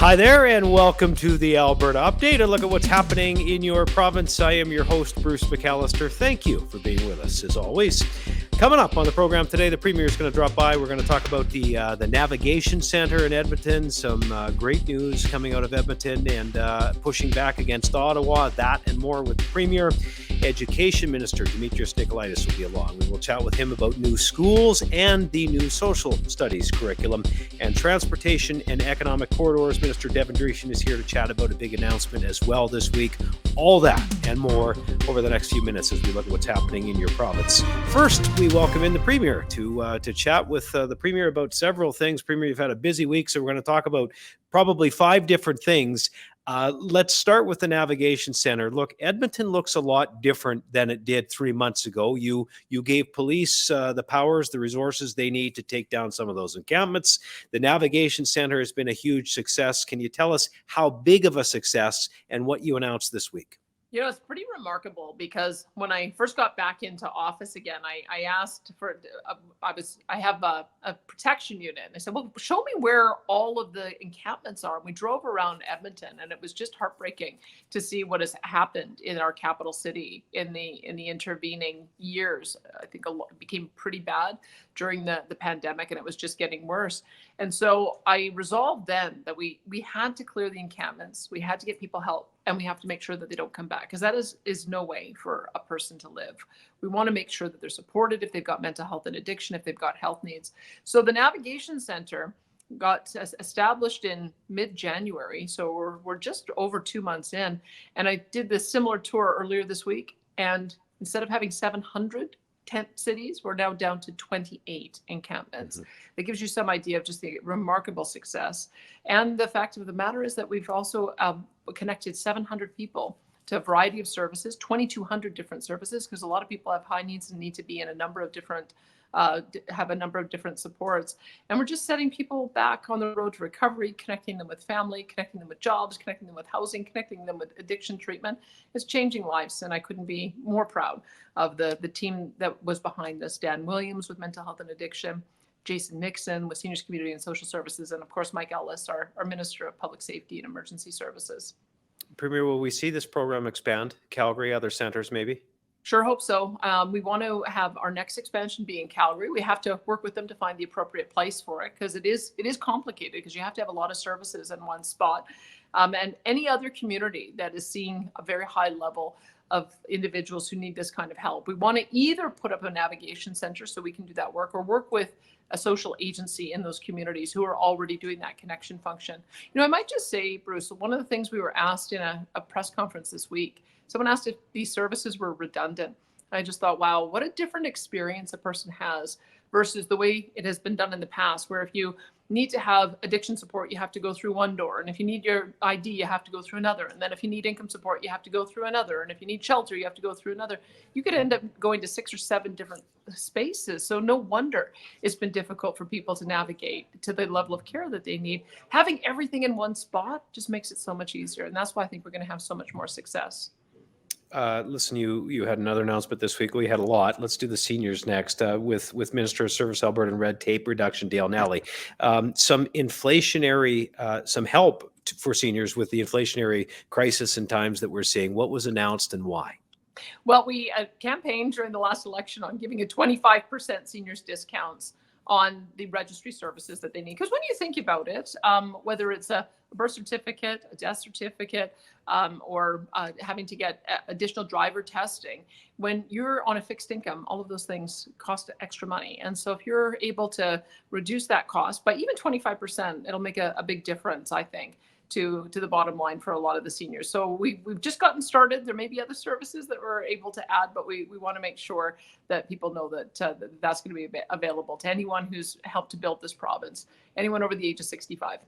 Hi there, and welcome to the Alberta Update. A look at what's happening in your province. I am your host, Bruce McAllister. Thank you for being with us, as always. Coming up on the program today, the Premier is going to drop by. We're going to talk about the Navigation Centre in Edmonton. Some great news coming out of Edmonton and pushing back against Ottawa. That and more with the Premier. Education Minister Demetrios Nicolaides will be along. We will chat with him about new schools and the new social studies curriculum. And transportation and economic corridors. Minister Devin Dreeshen is here to chat about a big announcement as well this week. All that and more over the next few minutes as we look at what's happening in your province. First, we welcome in the Premier to chat with the Premier about several things. Premier, you've had a busy week, so we're going to talk about probably 5 different things. Let's start with the Navigation Centre. Look, Edmonton looks a lot different than it did 3 months ago. You gave police the powers, the resources they need to take down some of those encampments. The Navigation Centre has been a huge success. Can you tell us how big of a success and what you announced this week? You know, it's pretty remarkable because when I first got back into office again, I asked for, I have a protection unit. And I said, well, show me where all of the encampments are. And we drove around Edmonton, and it was just heartbreaking to see what has happened in our capital city in the intervening years. I think it became pretty bad during the pandemic, and it was just getting worse. And so I resolved then that we had to clear the encampments. We had to get people help. And we have to make sure that they don't come back, because that is no way for a person to live. We want to make sure that they're supported if they've got mental health and addiction, if they've got health needs. So the Navigation Centre got established in mid-January. So we're just over 2 months in. And I did this similar tour earlier this week. And instead of having 700 tent cities, we're now down to 28 encampments. Mm-hmm. That gives you some idea of just the remarkable success. And the fact of the matter is that we've also connected 700 people to a variety of services, 2,200 different services, because a lot of people have high needs and need to be in a number of different have a number of different supports. And we're just setting people back on the road to recovery, connecting them with family, connecting them with jobs, connecting them with housing, connecting them with addiction treatment. It's changing lives. And I couldn't be more proud of the team that was behind this. Dan Williams with mental health and addiction, Jason Nixon with Seniors Community and Social Services, and of course, Mike Ellis, our Minister of Public Safety and Emergency Services. Premier, will we see this program expand? Calgary, other centers maybe? Sure hope so. We want to have our next expansion be in Calgary. We have to work with them to find the appropriate place for it, because it is complicated, because you have to have a lot of services in one spot. And any other community that is seeing a very high level of individuals who need this kind of help, we want to either put up a Navigation Centre so we can do that work, or work with a social agency in those communities who are already doing that connection function. You know, I might just say, Bruce, one of the things we were asked in a press conference this week, someone asked if these services were redundant. I just thought, wow, what a different experience a person has versus the way it has been done in the past, where if you need to have addiction support, you have to go through one door. And if you need your ID, you have to go through another. And then if you need income support, you have to go through another. And if you need shelter, you have to go through another. You could end up going to 6 or 7 different spaces. So no wonder it's been difficult for people to navigate to the level of care that they need. Having everything in one spot just makes it so much easier. And that's why I think we're going to have so much more success. Listen, you had another announcement this week. We had a lot. Let's do the seniors next with Minister of Service Alberta and Red Tape Reduction, Dale Notley. Some inflationary, some help for seniors with the inflationary crisis and times that we're seeing. What was announced and why? Well, we campaigned during the last election on giving a 25% seniors discounts on the registry services that they need. Because when you think about it, whether it's a birth certificate, a death certificate, or having to get additional driver testing, when you're on a fixed income, all of those things cost extra money. And so if you're able to reduce that cost by even 25%, it'll make a big difference, I think, to the bottom line for a lot of the seniors. So we've just gotten started. There may be other services that we're able to add, but we want to make sure that people know that that's going to be available to anyone who's helped to build this province, anyone over the age of 65.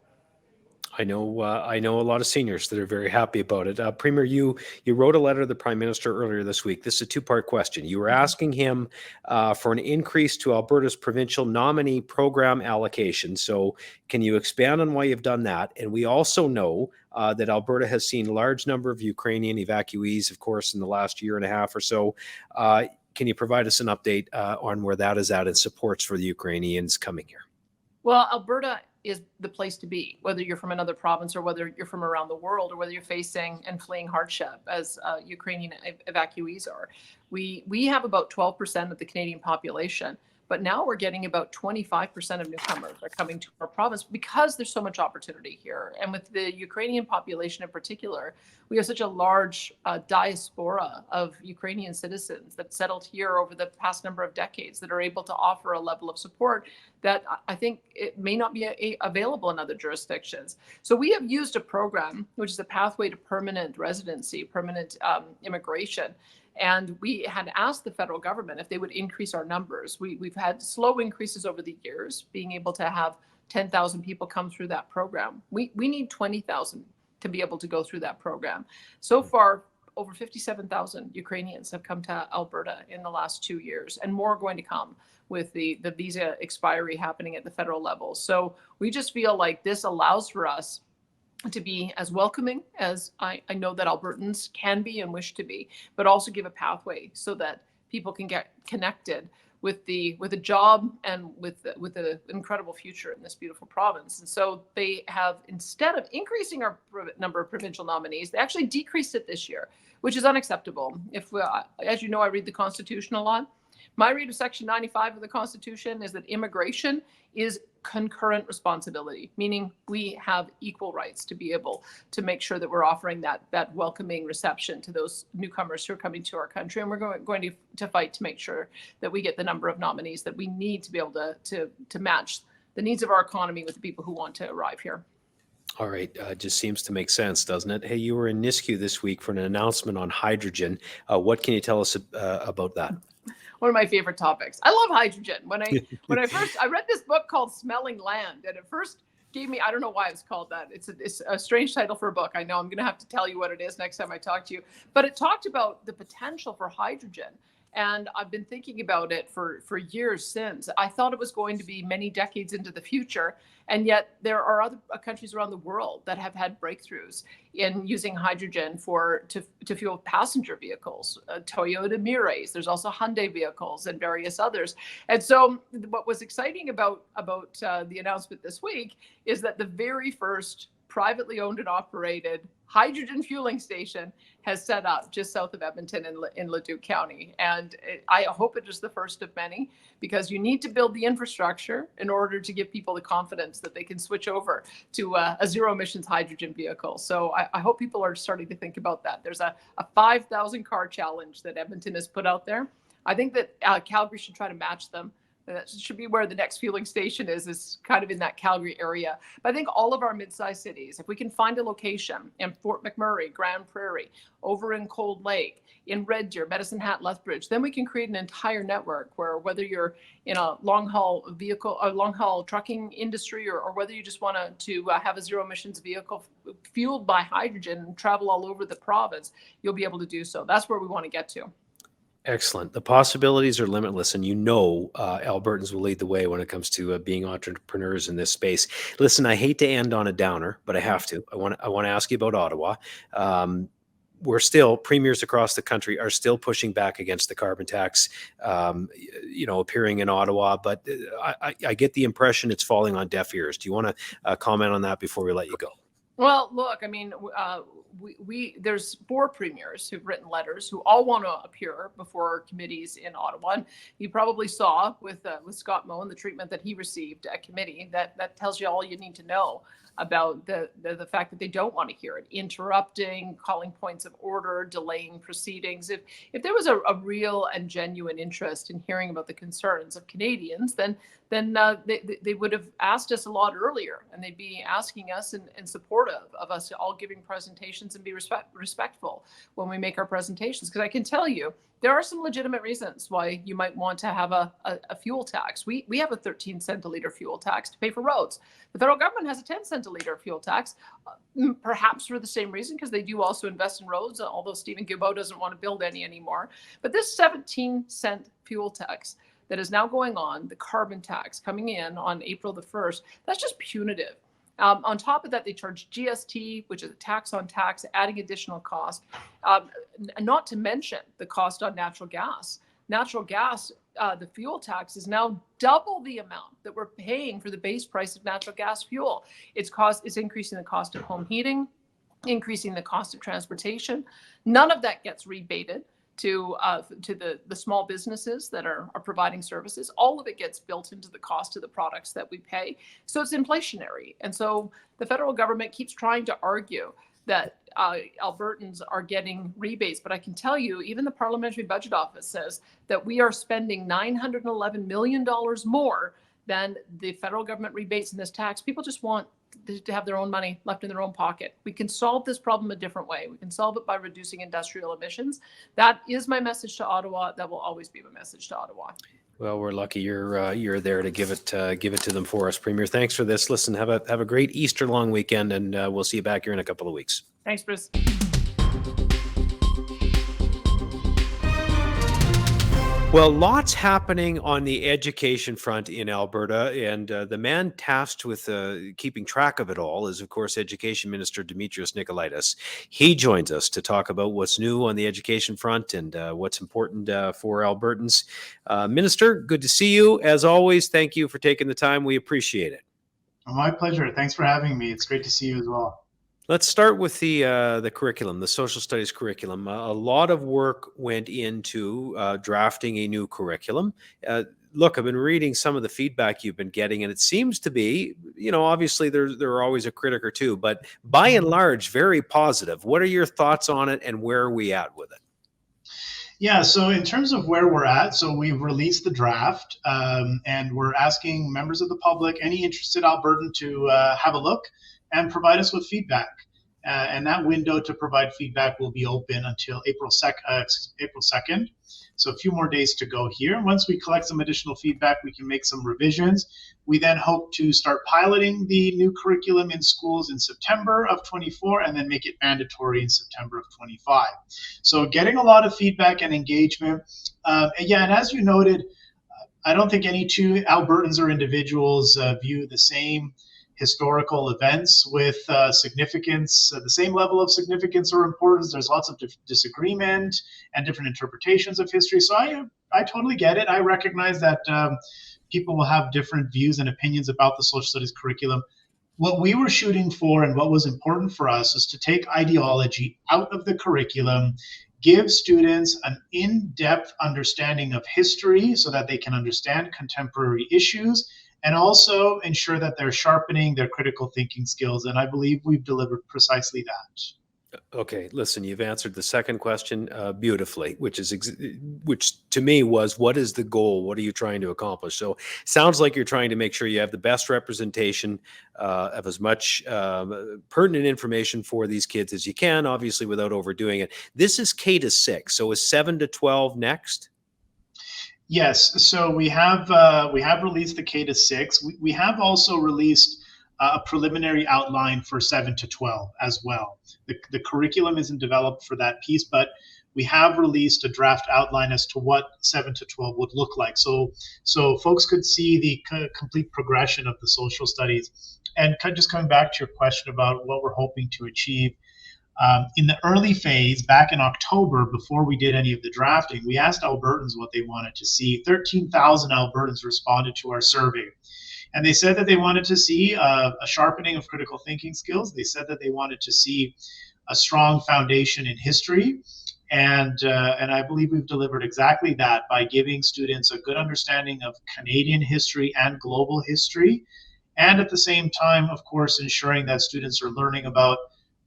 I know a lot of seniors that are very happy about it. Premier, you wrote a letter to the Prime Minister earlier this week. This is a 2-part question. You were asking him for an increase to Alberta's provincial nominee program allocation. So can you expand on why you've done that? And we also know that Alberta has seen a large number of Ukrainian evacuees, of course, in the last year and a half or so. Can you provide us an update on where that is at and supports for the Ukrainians coming here? Well, Alberta is the place to be, whether you're from another province or whether you're from around the world or whether you're facing and fleeing hardship as Ukrainian evacuees are. We have about 12% of the Canadian population, but now we're getting about 25% of newcomers are coming to our province because there's so much opportunity here. And with the Ukrainian population in particular, we have such a large diaspora of Ukrainian citizens that settled here over the past number of decades that are able to offer a level of support that I think it may not be available in other jurisdictions. So we have used a program, which is a pathway to permanent residency, permanent immigration. And we had asked the federal government if they would increase our numbers. We've had slow increases over the years, being able to have 10,000 people come through that program. We need 20,000 to be able to go through that program. So far, over 57,000 Ukrainians have come to Alberta in the last 2 years, and more are going to come with the visa expiry happening at the federal level. So we just feel like this allows for us to be as welcoming as I know that Albertans can be and wish to be, but also give a pathway so that people can get connected with a job and with an incredible future in this beautiful province. And so they have, instead of increasing our number of provincial nominees, they actually decreased it this year, which is unacceptable. As you know, I read the Constitution a lot. My read of Section 95 of the Constitution is that immigration is concurrent responsibility, meaning we have equal rights to be able to make sure that we're offering that welcoming reception to those newcomers who are coming to our country. And we're going to fight to make sure that we get the number of nominees that we need to be able to match the needs of our economy with the people who want to arrive here. All right. Just seems to make sense, doesn't it? Hey, you were in Nisku this week for an announcement on hydrogen. What can you tell us about that? One of my favorite topics. I love hydrogen. When I read this book called Smelling Land, and it first gave me, I don't know why it's called that. It's a strange title for a book. I know I'm going to have to tell you what it is next time I talk to you. But it talked about the potential for hydrogen. And I've been thinking about it for years since. I thought it was going to be many decades into the future. And yet there are other countries around the world that have had breakthroughs in using hydrogen to fuel passenger vehicles, Toyota Mirais. There's also Hyundai vehicles and various others. And so what was exciting about the announcement this week is that the very first privately owned and operated hydrogen fueling station has set up just south of Edmonton in Leduc County. And I hope it is the first of many, because you need to build the infrastructure in order to give people the confidence that they can switch over to a zero emissions hydrogen vehicle. So I hope people are starting to think about that. There's a 5,000 car challenge that Edmonton has put out there. I think that Calgary should try to match them. That should be where the next fueling station is kind of in that Calgary area. But I think all of our mid-sized cities, if we can find a location in Fort McMurray, Grand Prairie, over in Cold Lake, in Red Deer, Medicine Hat, Lethbridge, then we can create an entire network where, whether you're in a long-haul vehicle or long-haul trucking industry, or whether you just want to have a zero emissions vehicle fueled by hydrogen and travel all over the province, you'll be able to do so. That's where we want to get to. Excellent. The possibilities are limitless, and Albertans will lead the way when it comes to being entrepreneurs in this space. Listen, I hate to end on a downer, but I have to. I want to ask you about Ottawa. Premiers across the country are still pushing back against the carbon tax, appearing in Ottawa. But I get the impression it's falling on deaf ears. Do you want to comment on that before we let you go? Well, look, I mean, there's 4 premiers who've written letters who all want to appear before committees in Ottawa. And you probably saw with Scott Moe and the treatment that he received at committee, that tells you all you need to know about the fact that they don't want to hear it, interrupting, calling points of order, delaying proceedings. If there was a real and genuine interest in hearing about the concerns of Canadians, then they would have asked us a lot earlier, and they'd be asking us in support of us all giving presentations and be respectful when we make our presentations. Because I can tell you, there are some legitimate reasons why you might want to have a fuel tax. We have a 13 cent a liter fuel tax to pay for roads. The federal government has a 10 cent a liter fuel tax, perhaps for the same reason, because they do also invest in roads, although Stephen Guilbeault doesn't want to build any anymore. But this 17 cent fuel tax that is now going on, the carbon tax coming in on April the 1st, that's just punitive. On top of that, they charge GST, which is a tax on tax, adding additional cost, not to mention the cost on natural gas. Natural gas the fuel tax is now double the amount that we're paying for the base price of natural gas fuel. It's increasing the cost of home heating, increasing the cost of transportation. None of that gets rebated to the small businesses that are providing services. All of it gets built into the cost of the products that we pay. So it's inflationary. And so the federal government keeps trying to argue that Albertans are getting rebates. But I can tell you, even the Parliamentary Budget Office says that we are spending $911 million more than the federal government rebates in this tax. People just want to have their own money left in their own pocket. We can solve this problem a different way. We can solve it by reducing industrial emissions. That is my message to Ottawa. That will always be my message to Ottawa. Well, we're lucky you're there to give it to them for us, Premier. Thanks for this. Listen, have a great Easter long weekend, and we'll see you back here in a couple of weeks. Thanks, Bruce. Well, lots happening on the education front in Alberta, and the man tasked with keeping track of it all is, of course, Education Minister Demetrios Nicolaides. He joins us to talk about what's new on the education front and what's important for Albertans. Minister, good to see you. As always, thank you for taking the time. We appreciate it. My pleasure. Thanks for having me. It's great to see you as well. Let's start with the curriculum, the social studies curriculum. A lot of work went into drafting a new curriculum. Look, I've been reading some of the feedback you've been getting, and it seems to be, obviously there are always a critic or two, but by and large, very positive. What are your thoughts on it, and where are we at with it? Yeah, so in terms of where we're at, so we've released the draft, and we're asking members of the public, any interested Albertan, to have a look and provide us with feedback. And that window to provide feedback will be open until April 2nd. So a few more days to go here. Once we collect some additional feedback, we can make some revisions. We then hope to start piloting the new curriculum in schools in September of 24 and then make it mandatory in September of 25. So getting a lot of feedback and engagement. And as you noted, I don't think any two Albertans or individuals view the same historical events with significance, the same level of significance or importance. There's lots of disagreement and different interpretations of history. So I totally get it. I recognize that people will have different views and opinions about the social studies curriculum. What we were shooting for and what was important for us is to take ideology out of the curriculum, give students an in-depth understanding of history so that they can understand contemporary issues, and also ensure that they're sharpening their critical thinking skills. And I believe we've delivered precisely that. Okay, listen, you've answered the second question beautifully, which to me was, what is the goal? What are you trying to accomplish? So sounds like you're trying to make sure you have the best representation of as much pertinent information for these kids as you can, obviously without overdoing it. This is K to 6, so is 7 to 12 next? Yes, so we have released the K to 6. We have also released a preliminary outline for 7 to 12 as well. The curriculum isn't developed for that piece, but we have released a draft outline as to what 7 to 12 would look like. So folks could see the complete progression of the social studies. And just coming back to your question about what we're hoping to achieve, in the early phase, back in October, before we did any of the drafting, we asked Albertans what they wanted to see. 13,000 Albertans responded to our survey. And they said that they wanted to see a sharpening of critical thinking skills. They said that they wanted to see a strong foundation in history. And I believe we've delivered exactly that by giving students a good understanding of Canadian history and global history. And at the same time, of course, ensuring that students are learning about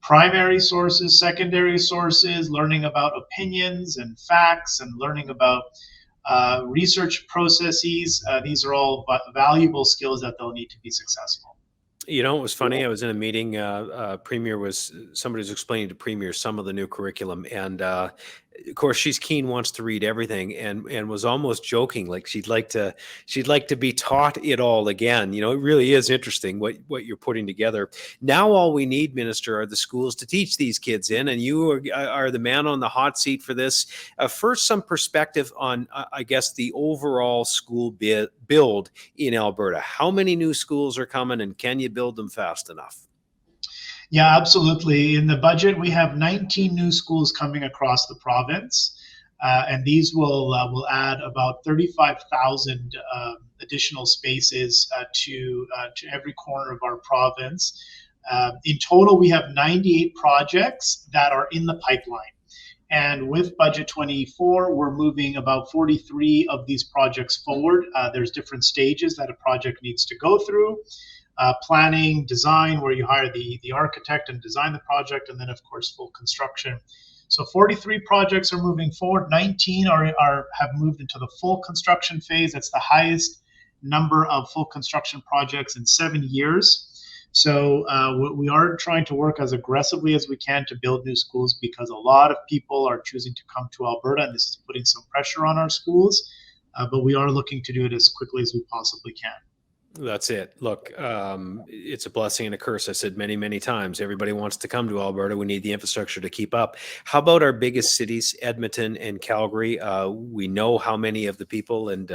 primary sources, secondary sources, learning about opinions and facts, and learning about research processes. These are all valuable skills that they'll need to be successful. It was funny. I was in a meeting. Somebody was explaining to Premier some of the new curriculum, and of course, she's keen, wants to read everything, and was almost joking, like she'd like to be taught it all again. It really is interesting what you're putting together. Now, all we need, Minister, are the schools to teach these kids in, and you are the man on the hot seat for this. First, some perspective on, I guess, the overall school build in Alberta. How many new schools are coming, and can you build them fast enough? Yeah, absolutely. In the budget, we have 19 new schools coming across the province. And these will add about 35,000 additional spaces to every corner of our province. In total, we have 98 projects that are in the pipeline. And with Budget 24, we're moving about 43 of these projects forward. There's different stages that a project needs to go through. Planning, design, where you hire the architect and design the project, and then, of course, full construction. So 43 projects are moving forward. 19 have moved into the full construction phase. That's the highest number of full construction projects in 7 years. So we are trying to work as aggressively as we can to build new schools, because a lot of people are choosing to come to Alberta, and this is putting some pressure on our schools. But we are looking to do it as quickly as we possibly can. That's it. Look, it's a blessing and a curse. I said many, many times, everybody wants to come to Alberta. We need the infrastructure to keep up. How about our biggest cities, Edmonton and Calgary? We know how many of the people and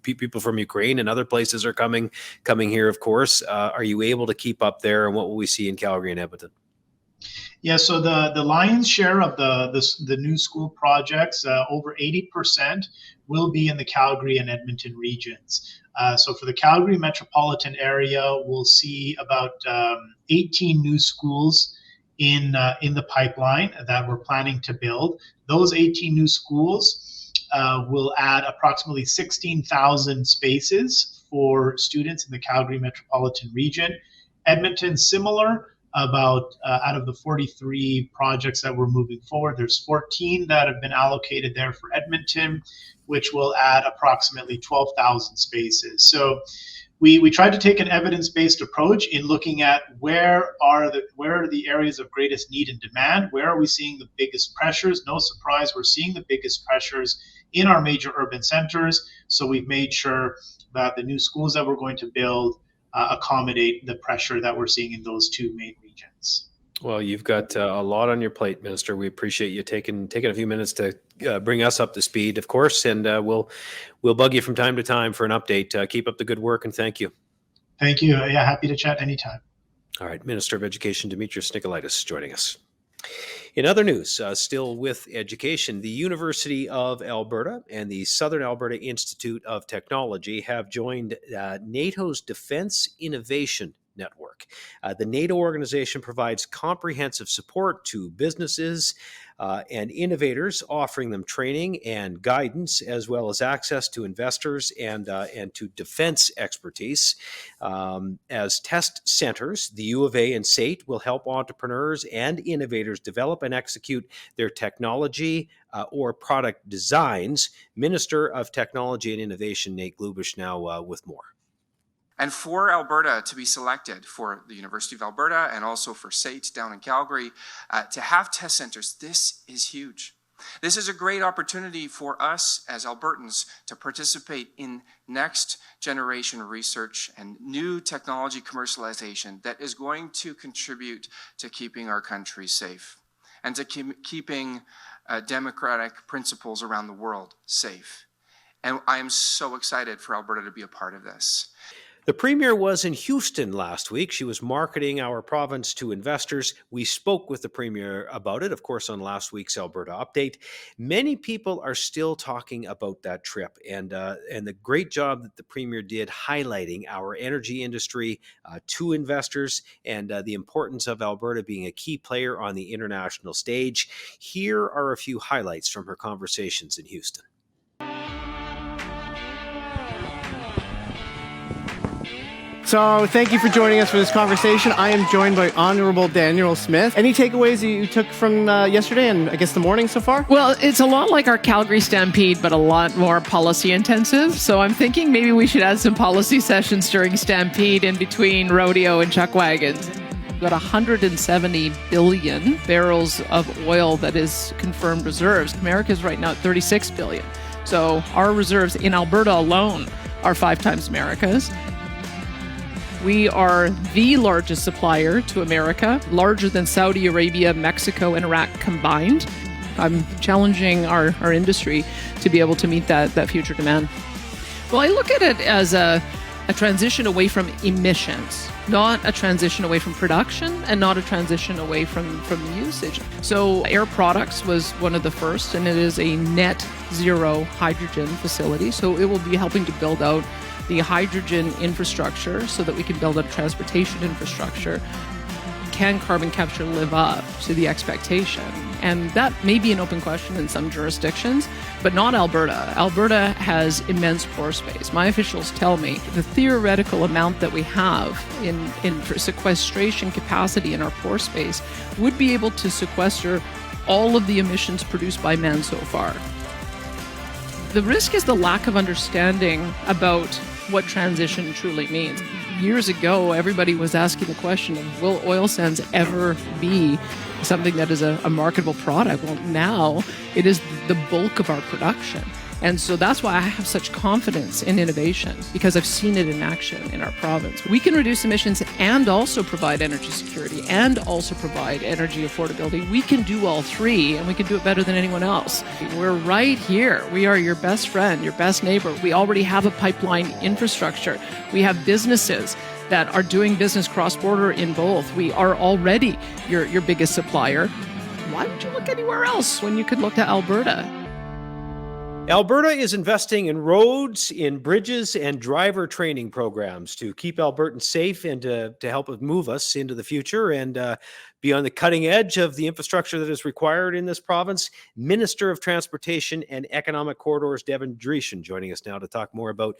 people from Ukraine and other places are coming here, of course. Are you able to keep up there? And what will we see in Calgary and Edmonton? Yeah, so the lion's share of the new school projects, over 80%, will be in the Calgary and Edmonton regions. So for the Calgary metropolitan area, we'll see about 18 new schools in the pipeline that we're planning to build. Those 18 new schools will add approximately 16,000 spaces for students in the Calgary metropolitan region. Edmonton, similar. About out of the 43 projects that we're moving forward, there's 14 that have been allocated there for Edmonton, which will add approximately 12,000 spaces. So we tried to take an evidence-based approach in looking at where are the areas of greatest need and demand, where are we seeing the biggest pressures. No surprise, we're seeing the biggest pressures in our major urban centers. So we've made sure that the new schools that we're going to build accommodate the pressure that we're seeing in those two main regions. Well, you've got a lot on your plate, Minister. We appreciate you taking a few minutes to bring us up to speed, of course, and we'll bug you from time to time for an update. Keep up the good work, and thank you. Thank you. Yeah, happy to chat anytime. All right, Minister of Education Demetrios Nicolaides joining us. In other news, still with education, the University of Alberta and the Southern Alberta Institute of Technology have joined NATO's Defense Innovation Network. The NATO organization provides comprehensive support to businesses and innovators, offering them training and guidance, as well as access to investors and to defense expertise. As test centers, the U of A and SAIT will help entrepreneurs and innovators develop and execute their technology or product designs. Minister of Technology and Innovation, Nate Glubish, now with more. And for Alberta to be selected, for the University of Alberta and also for SAIT down in Calgary, to have test centers, this is huge. This is a great opportunity for us as Albertans to participate in next generation research and new technology commercialization that is going to contribute to keeping our country safe and to keeping democratic principles around the world safe. And I am so excited for Alberta to be a part of this. The Premier was in Houston last week. She was marketing our province to investors. We spoke with the Premier about it, of course, on last week's Alberta Update. Many people are still talking about that trip and the great job that the Premier did highlighting our energy industry to investors and the importance of Alberta being a key player on the international stage. Here are a few highlights from her conversations in Houston. So thank you for joining us for this conversation. I am joined by Honorable Danielle Smith. Any takeaways that you took from yesterday and I guess the morning so far? Well, it's a lot like our Calgary Stampede, but a lot more policy intensive. So I'm thinking maybe we should add some policy sessions during Stampede in between rodeo and chuck wagons. We've got 170 billion barrels of oil that is confirmed reserves. America's right now at 36 billion. So our reserves in Alberta alone are 5 times America's. We are the largest supplier to America, larger than Saudi Arabia, Mexico, and Iraq combined. I'm challenging our industry to be able to meet that future demand. Well, I look at it as a a transition away from emissions, not a transition away from production and not a transition away from usage. So Air Products was one of the first, and it is a net zero hydrogen facility. So it will be helping to build out the hydrogen infrastructure so that we can build up transportation infrastructure. Can carbon capture live up to the expectation? And that may be an open question in some jurisdictions, but not Alberta. Alberta has immense pore space. My officials tell me the theoretical amount that we have in sequestration capacity in our pore space would be able to sequester all of the emissions produced by man so far. The risk is the lack of understanding about what transition truly means. Years ago, everybody was asking the question of, will oil sands ever be something that is a marketable product? Well, now it is the bulk of our production. And so that's why I have such confidence in innovation, because I've seen it in action in our province. We can reduce emissions and also provide energy security and also provide energy affordability. We can do all three, and we can do it better than anyone else. We're right here. We are your best friend, your best neighbor. We already have a pipeline infrastructure. We have businesses that are doing business cross-border in both. We are already your biggest supplier. Why would you look anywhere else when you could look to Alberta? Alberta is investing in roads, in bridges, and driver training programs to keep Albertans safe and to help us move us into the future and be on the cutting edge of the infrastructure that is required in this province. Minister of Transportation and Economic Corridors, Devin Dreeshen, joining us now to talk more about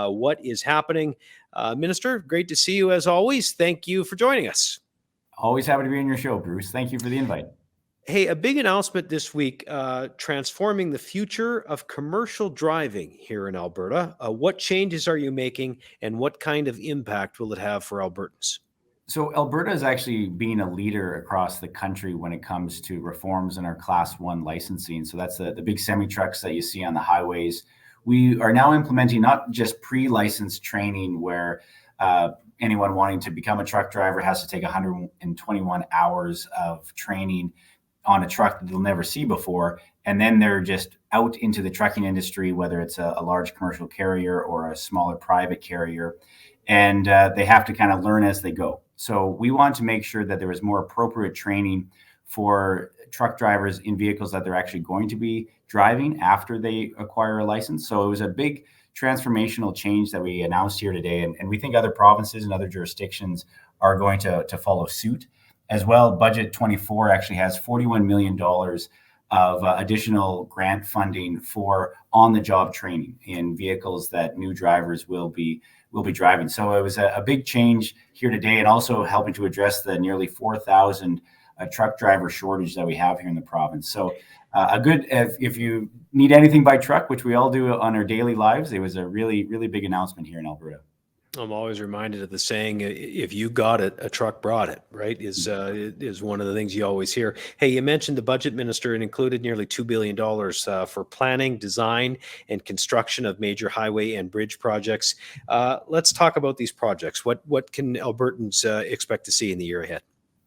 what is happening. Minister, great to see you as always. Thank you for joining us. Always happy to be on your show, Bruce. Thank you for the invite. Hey, a big announcement this week, transforming the future of commercial driving here in Alberta. What changes are you making, and what kind of impact will it have for Albertans? So Alberta is actually being a leader across the country when it comes to reforms in our Class 1 licensing. So that's the big semi-trucks that you see on the highways. We are now implementing not just pre-license training where anyone wanting to become a truck driver has to take 121 hours of training on a truck that they'll never see before, and then they're just out into the trucking industry, whether it's a large commercial carrier or a smaller private carrier, and they have to kind of learn as they go. So we want to make sure that there is more appropriate training for truck drivers in vehicles that they're actually going to be driving after they acquire a license. So it was a big transformational change that we announced here today, and we think other provinces and other jurisdictions are going to follow suit. As well, Budget 24 actually has $41 million of additional grant funding for on-the-job training in vehicles that new drivers will be driving. So it was a big change here today, and also helping to address the nearly 4,000 truck driver shortage that we have here in the province. So if you need anything by truck, which we all do on our daily lives, it was a really, really big announcement here in Alberta. I'm always reminded of the saying, if you got it, a truck brought it, right? Is one of the things you always hear. Hey, you mentioned the budget minister and included nearly $2 billion for planning, design, and construction of major highway and bridge projects. Let's talk about these projects. What can Albertans expect to see in the year ahead?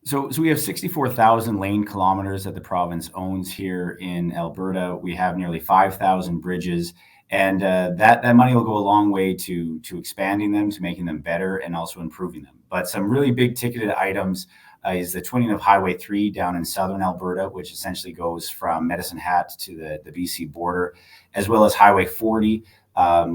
So we have 64,000 lane kilometers that the province owns here in Alberta. We have nearly 5,000 bridges. And that money will go a long way to expanding them, to making them better, and also improving them. But some really big ticketed items is the twinning of Highway 3 down in southern Alberta, which essentially goes from Medicine Hat to the BC border, as well as Highway 40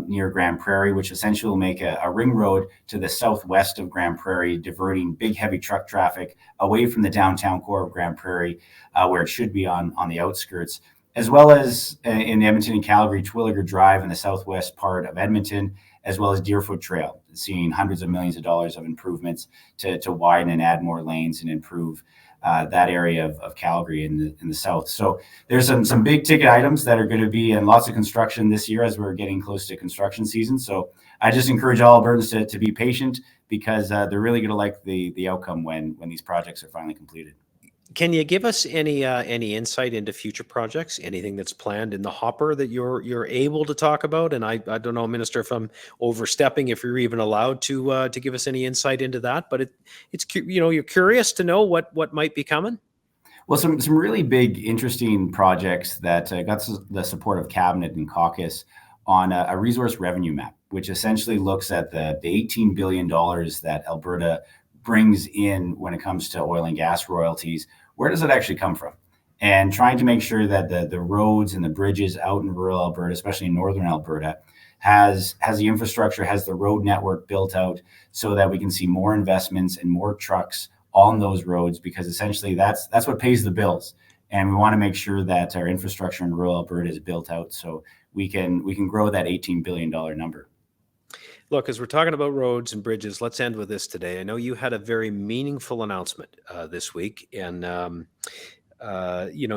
near Grand Prairie, which essentially will make a ring road to the southwest of Grand Prairie, diverting big heavy truck traffic away from the downtown core of Grand Prairie, where it should be on the outskirts. As well as in Edmonton and Calgary, Twilliger Drive in the southwest part of Edmonton, as well as Deerfoot Trail, seeing hundreds of millions of dollars of improvements to widen and add more lanes and improve that area of Calgary in the south. So there's some big ticket items that are going to be in lots of construction this year as we're getting close to construction season. So I just encourage all Albertans to be patient, because they're really going to like the outcome when these projects are finally completed. Can you give us any insight into future projects? Anything that's planned in the hopper that you're able to talk about? And I don't know, Minister, if I'm overstepping, if you're even allowed to give us any insight into that. But it's you're curious to know what might be coming. Well, some really big, interesting projects that got the support of Cabinet and Caucus on a resource revenue map, which essentially looks at the $18 billion that Alberta brings in when it comes to oil and gas royalties. Where does it actually come from? And trying to make sure that the roads and the bridges out in rural Alberta, especially in northern Alberta, has the infrastructure, has the road network built out so that we can see more investments and more trucks on those roads, because essentially that's what pays the bills. And we want to make sure that our infrastructure in rural Alberta is built out so we can grow that $18 billion number. Look, as we're talking about roads and bridges, let's end with this today. I know you had a very meaningful announcement this week, and you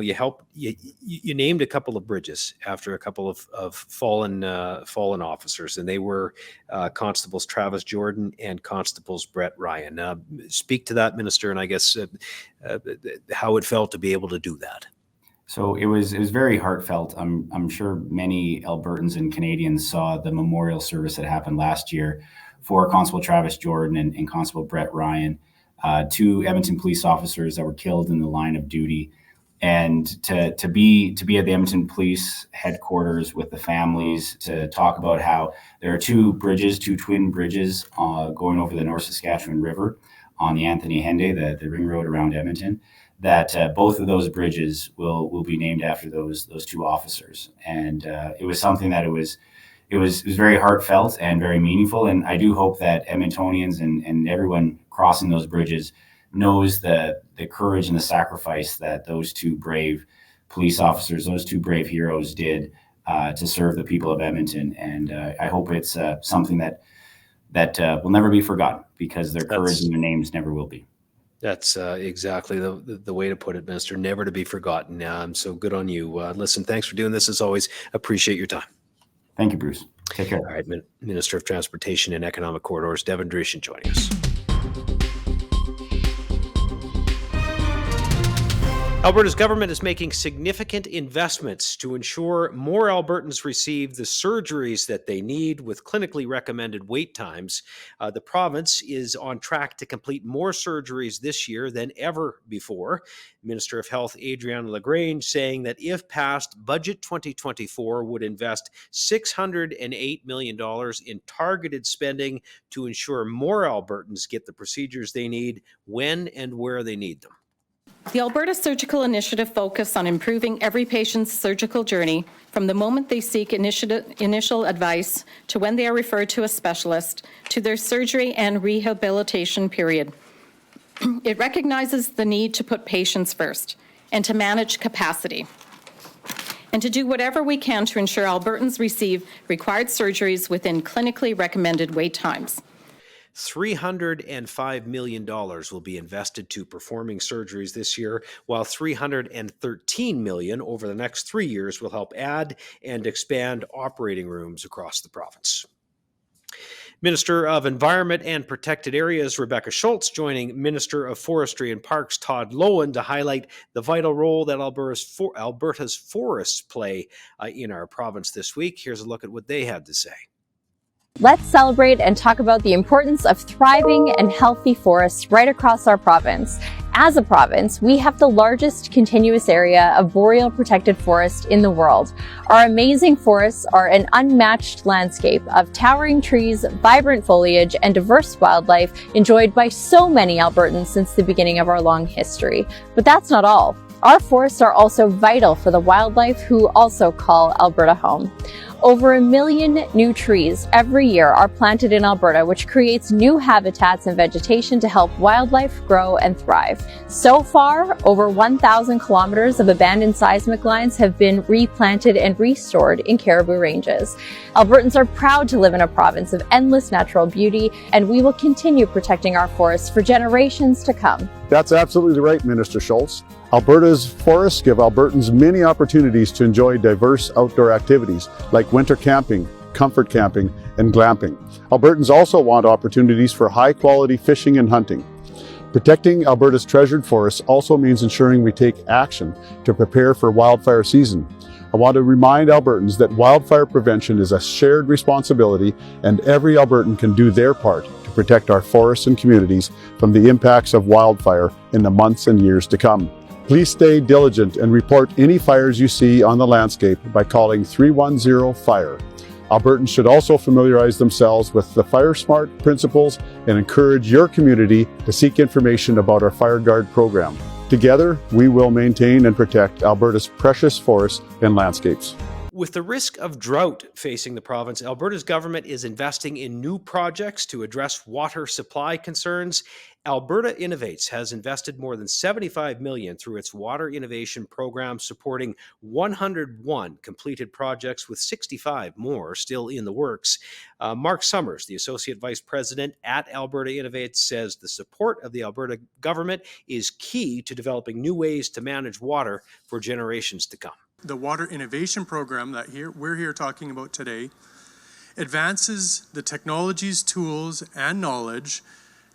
named a couple of bridges after a couple of fallen officers, and they were Constables Travis Jordan and Constables Brett Ryan. Speak to that, Minister, and I guess how it felt to be able to do that. So it was very heartfelt. I'm sure many Albertans and Canadians saw the memorial service that happened last year for Constable Travis Jordan and Constable Brett Ryan, two Edmonton police officers that were killed in the line of duty. And to be at the Edmonton Police headquarters with the families to talk about how there are two twin bridges going over the North Saskatchewan River on the Anthony Henday, the ring road around Edmonton, that both of those bridges will be named after those two officers. And it was something that it was very heartfelt and very meaningful. And I do hope that Edmontonians and everyone crossing those bridges knows the courage and the sacrifice that those two brave police officers, those two brave heroes did to serve the people of Edmonton. And I hope it's something that will never be forgotten, because their courage and their names never will be. That's exactly the way to put it, Minister. Never to be forgotten. So good on you. Listen, thanks for doing this as always. Appreciate your time. Thank you, Bruce. Take care. All right, Minister of Transportation and Economic Corridors, Devin Dreeshen, joining us. Alberta's government is making significant investments to ensure more Albertans receive the surgeries that they need with clinically recommended wait times. The province is on track to complete more surgeries this year than ever before. Minister of Health Adrienne LaGrange saying that if passed, Budget 2024 would invest $608 million in targeted spending to ensure more Albertans get the procedures they need when and where they need them. The Alberta Surgical Initiative focuses on improving every patient's surgical journey from the moment they seek initial advice to when they are referred to a specialist to their surgery and rehabilitation period. It recognizes the need to put patients first and to manage capacity, and to do whatever we can to ensure Albertans receive required surgeries within clinically recommended wait times. $305 million will be invested to performing surgeries this year, while $313 million over the next 3 years will help add and expand operating rooms across the province. Minister of Environment and Protected Areas Rebecca Schultz joining Minister of Forestry and Parks Todd Loewen to highlight the vital role that Alberta's forests play in our province this week. Here's a look at what they had to say. Let's celebrate and talk about the importance of thriving and healthy forests right across our province. As a province, we have the largest continuous area of boreal protected forest in the world. Our amazing forests are an unmatched landscape of towering trees, vibrant foliage, and diverse wildlife enjoyed by so many Albertans since the beginning of our long history. But that's not all. Our forests are also vital for the wildlife who also call Alberta home. Over 1 million new trees every year are planted in Alberta, which creates new habitats and vegetation to help wildlife grow and thrive. So far, over 1,000 kilometers of abandoned seismic lines have been replanted and restored in Caribou Ranges. Albertans are proud to live in a province of endless natural beauty, and we will continue protecting our forests for generations to come. That's absolutely right, Minister Schultz. Alberta's forests give Albertans many opportunities to enjoy diverse outdoor activities like winter camping, comfort camping, and glamping. Albertans also want opportunities for high-quality fishing and hunting. Protecting Alberta's treasured forests also means ensuring we take action to prepare for wildfire season. I want to remind Albertans that wildfire prevention is a shared responsibility, and every Albertan can do their part to protect our forests and communities from the impacts of wildfire in the months and years to come. Please stay diligent and report any fires you see on the landscape by calling 310-FIRE. Albertans should also familiarize themselves with the Fire Smart principles and encourage your community to seek information about our Fire Guard program. Together, we will maintain and protect Alberta's precious forests and landscapes. With the risk of drought facing the province, Alberta's government is investing in new projects to address water supply concerns. Alberta Innovates has invested more than $75 million through its water innovation program, supporting 101 completed projects with 65 more still in the works. Mark Summers, the Associate Vice President at Alberta Innovates, says the support of the Alberta government is key to developing new ways to manage water for generations to come. The water innovation program that we're here talking about today advances the technologies, tools, and knowledge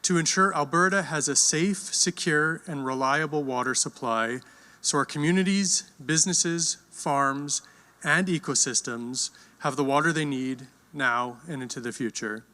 to ensure Alberta has a safe, secure, and reliable water supply so our communities, businesses, farms, and ecosystems have the water they need now and into the future.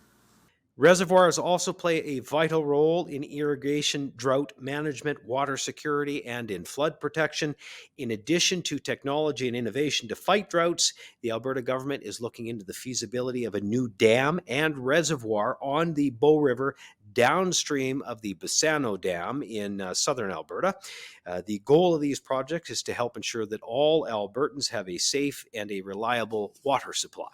Reservoirs also play a vital role in irrigation, drought management, water security, and in flood protection. In addition to technology and innovation to fight droughts, the Alberta government is looking into the feasibility of a new dam and reservoir on the Bow River downstream of the Bassano Dam in southern Alberta. The goal of these projects is to help ensure that all Albertans have a safe and a reliable water supply.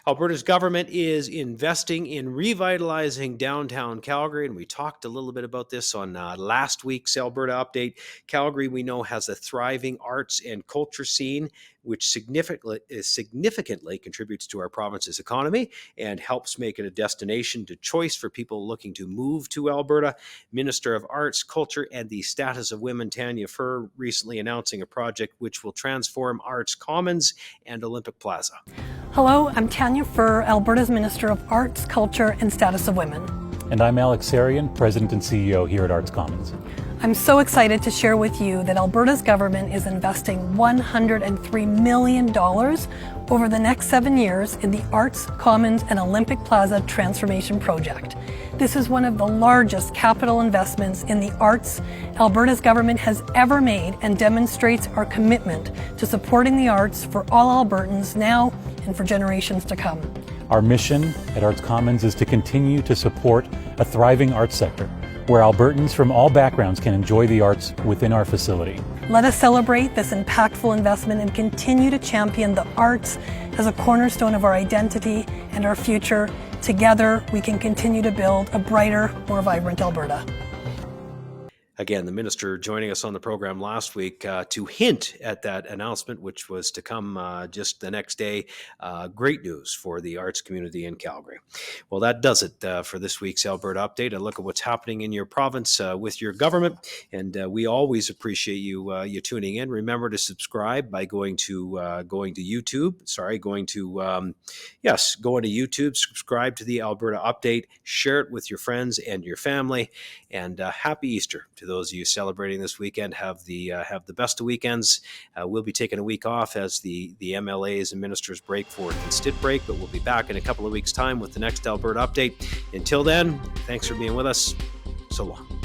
Alberta's government is investing in revitalizing downtown Calgary, and we talked a little bit about this on last week's Alberta Update. Calgary, we know, has a thriving arts and culture scene, which significantly contributes to our province's economy and helps make it a destination to choice for people looking to move to Alberta. Minister of Arts, Culture, and the Status of Women, Tanya Furr, recently announcing a project which will transform Arts Commons and Olympic Plaza. Hello, I'm Tanya Furr, Alberta's Minister of Arts, Culture, and Status of Women. And I'm Alex Sarian, President and CEO here at Arts Commons. I'm so excited to share with you that Alberta's government is investing $103 million over the next 7 years in the Arts Commons and Olympic Plaza transformation project. This is one of the largest capital investments in the arts Alberta's government has ever made and demonstrates our commitment to supporting the arts for all Albertans now and for generations to come. Our mission at Arts Commons is to continue to support a thriving arts sector where Albertans from all backgrounds can enjoy the arts within our facility. Let us celebrate this impactful investment and continue to champion the arts as a cornerstone of our identity and our future. Together, we can continue to build a brighter, more vibrant Alberta. Again, the minister joining us on the program last week to hint at that announcement, which was to come just the next day. Great news for the arts community in Calgary. Well, that does it for this week's Alberta Update. A look at what's happening in your province with your government. And we always appreciate you tuning in. Remember to subscribe by going to YouTube. Go into YouTube, subscribe to the Alberta Update, share it with your friends and your family. And happy Easter to those of you celebrating this weekend. Have the best of weekends. We'll be taking a week off as the MLAs and ministers break for Constit break, but we'll be back in a couple of weeks' time with the next Alberta Update. Until then, thanks for being with us. So long.